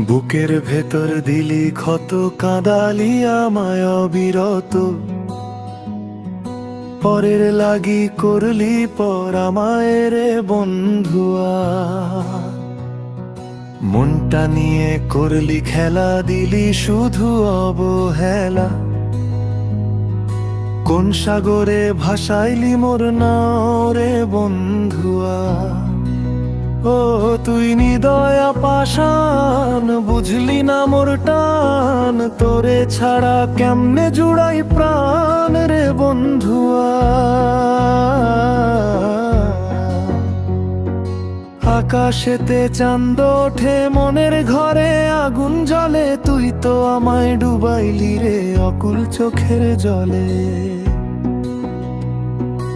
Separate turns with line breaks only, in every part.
বুকের ভেতর দিলি ক্ষত, কাঁদালি আমায় অবিরত। পরের লাগি করলি পর আমায় রে বন্ধুয়া। মনটা নিয়ে করলি খেলা, দিলি শুধু অবহেলা। কোন সাগরে ভাসাইলি মোর নাও রে বন্ধুয়া। ও তুই নিদয়া পাষাণ, বুঝলি না মোর টান। তোরে ছাড়া কেমনে জুড়াই প্রাণ রে বন্ধুয়া। আকাশেতে চাঁদ ওঠে, মনের ঘরে আগুন জ্বলে। তুই তো আমায় ডুবাইলি রে অকুল চোখের জলে।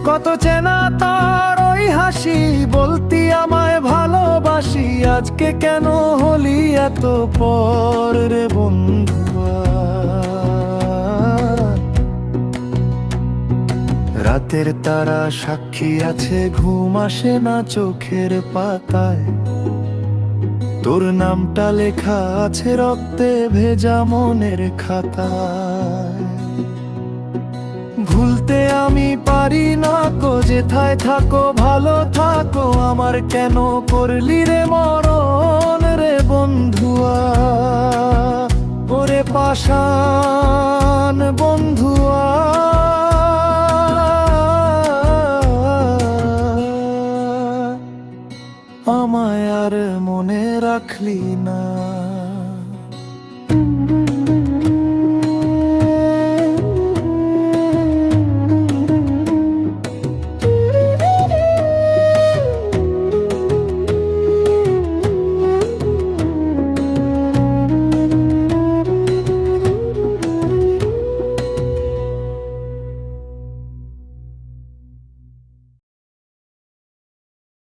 কত চেনা তার ওই হাসি, বলতি আমায় ভালোবাসি। আজকে কেন হলি এত পর রে বন্ধুয়া। রাতের তারা সাক্ষী আছে, ঘুম আসে না চোখের পাতায়। তোর নামটা লেখা আছে রক্তে ভেজা মনের খাতায়। ভুলতে আমি পারি না কো, যেথায় থাকো ভালো থাকো। আমার কেন করলি রে মরণ রে বন্ধুয়া। ওরে পাষাণ বন্ধুয়া। আমায় আর মনে রাখলি না।